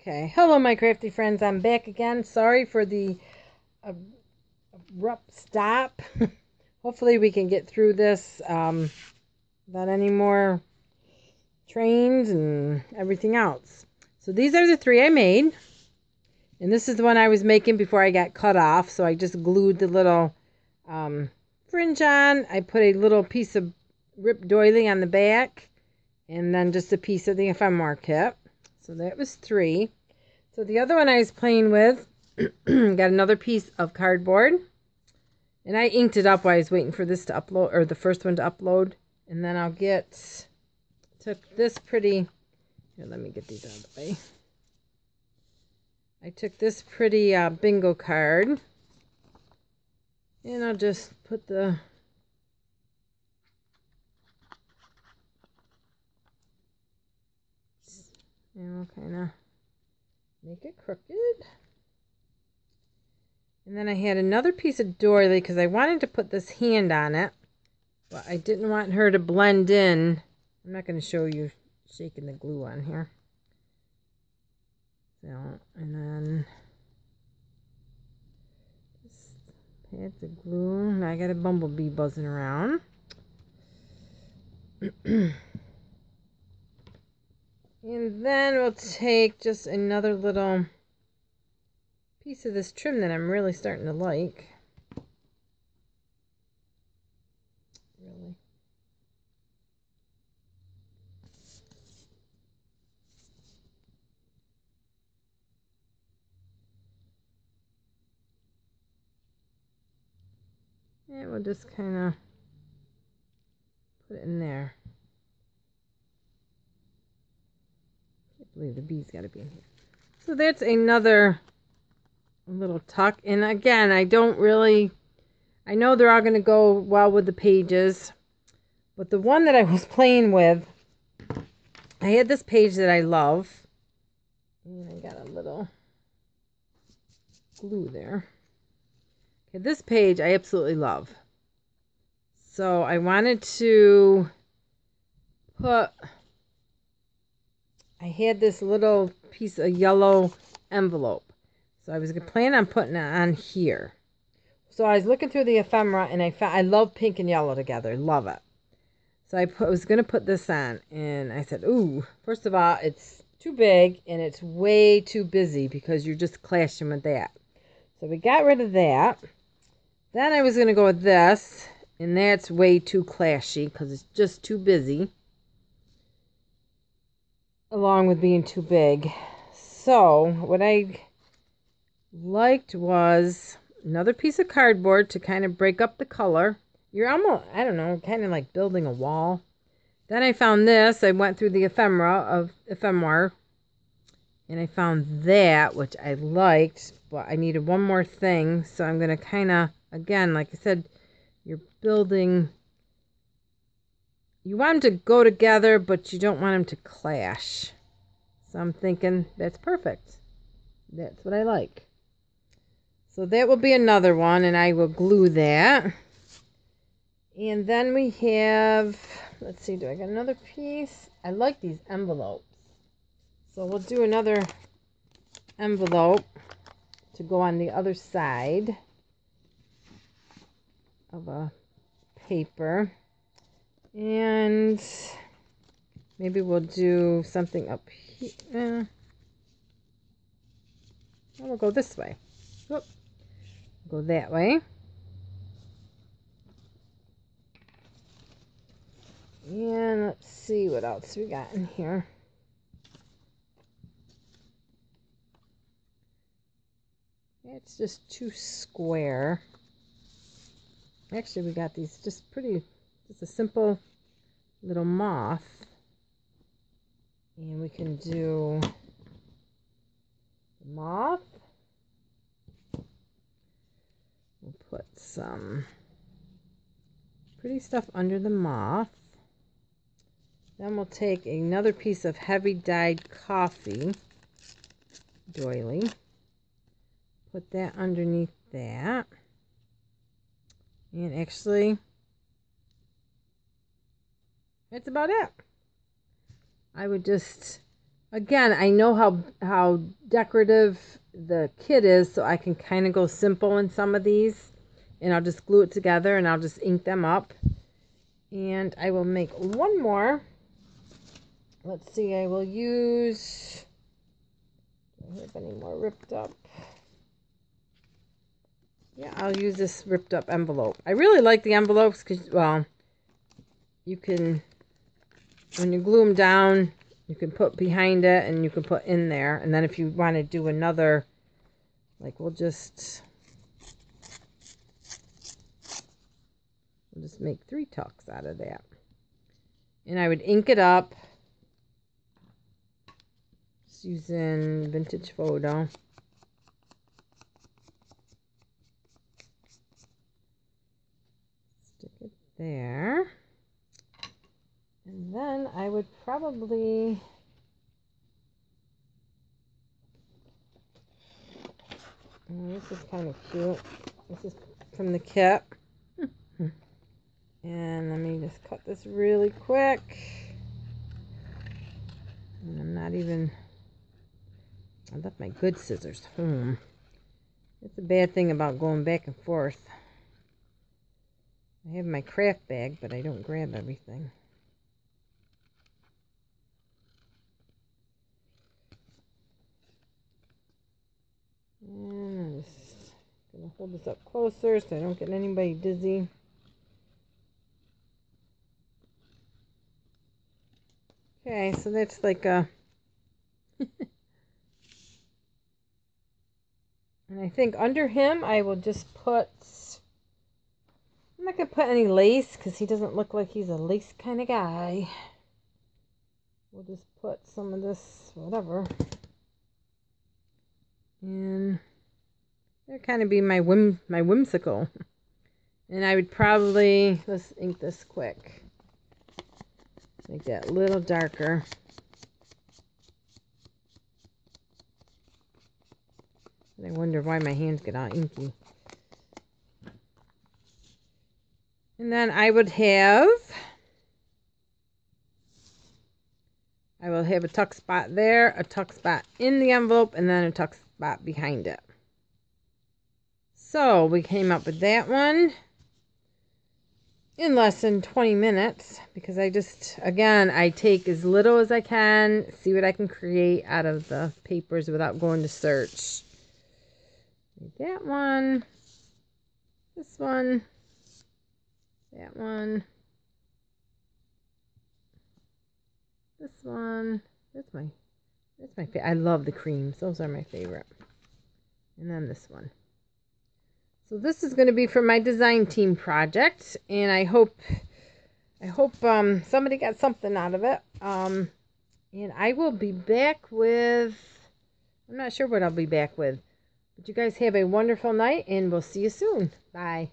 Okay, hello my crafty friends, I'm back again. Sorry for the abrupt stop. Hopefully we can get through this without any more trains and everything else. So these are the three I made. And this is the one I was making before I got cut off. So I just glued the little fringe on. I put a little piece of ripped doily on the back. And then just a piece of the ephemera kit. So that was three. So the other one I was playing with, got another piece of cardboard. And I inked it up while I was waiting for this to upload, or the first one to upload. And then took this pretty, here, let me get these out of the way. I took this pretty bingo card. And I'll just put the and we'll kind of make it crooked. And then I had another piece of doily because I wanted to put this hand on it, but I didn't want her to blend in. I'm not going to show you shaking the glue on here. So, and then just pat the glue. Now I got a bumblebee buzzing around. And then we'll take just another little piece of this trim that I'm really starting to like. Really. And we'll just kind of put it in there. Can't believe the bee's got to be in here. So that's another little tuck. And again, I know they're all going to go well with the pages. But the one that I was playing with, I had this page that I love. And I got a little glue there. Okay, this page I absolutely love. So I wanted to I had this little piece of yellow envelope. So I was planning on putting it on here. So I was looking through the ephemera and I love pink and yellow together. Love it. So I was going to put this on and I said, ooh, first of all, it's too big and it's way too busy because you're just clashing with that. So we got rid of that. Then I was going to go with this, and that's way too clashy because it's just too busy, along with being too big. So what I liked was another piece of cardboard to kind of break up the color. You're almost, I don't know, kind of like building a wall. Then I found this. I went through the ephemera, and I found that, which I liked, but I needed one more thing. So I'm going to kind of, again, like I said, you're building, you want them to go together, but you don't want them to clash. So I'm thinking that's perfect. That's what I like. So that will be another one, and I will glue that. And then we have, let's see, do I got another piece? I like these envelopes. So we'll do another envelope to go on the other side of a paper. And maybe we'll do something up here. We'll go this way. Whoop. Go that way. And let's see what else we got in here. It's just too square. Actually, we got these just a simple little moth. And we can do the moth. We'll put some pretty stuff under the moth. Then we'll take another piece of heavy dyed coffee doily. Put that underneath that. And actually, that's about it. I would just Again, I know how decorative the kit is, so I can kind of go simple in some of these. And I'll just glue it together and I'll just ink them up. And I will make one more. Let's see, I will use... Do I have any more ripped up? Yeah, I'll use this ripped up envelope. I really like the envelopes because, well, you can, when you glue them down, you can put behind it and you can put in there. And then if you want to do another, like we'll just make 3 tucks out of that. And I would ink it up just using Vintage Photo. Stick it there. And then I would probably this is kind of cute. This is from the kit. And let me just cut this really quick. And I'm not even... I left my good scissors home. It's a bad thing about going back and forth. I have my craft bag, but I don't grab everything. And I'm just going to hold this up closer so I don't get anybody dizzy. Okay, so that's like a... And I think under him I will just put... I'm not going to put any lace because he doesn't look like he's a lace kind of guy. We'll just put some of this, whatever. And that'll kind of be my whimsical. And I would probably, let's ink this quick. Make that a little darker. And I wonder why my hands get all inky. And then I will have a tuck spot there, a tuck spot in the envelope, and then a tuck spot behind it. So we came up with that one in less than 20 minutes because I just, again, I take as little as I can, see what I can create out of the papers without going to search. That one, this one, that one, this one. That's my favorite. I love the creams. Those are my favorite. And then this one. So this is going to be for my design team project, and I hope somebody got something out of it. And I will be back with, I'm not sure what I'll be back with. But you guys have a wonderful night, and we'll see you soon. Bye.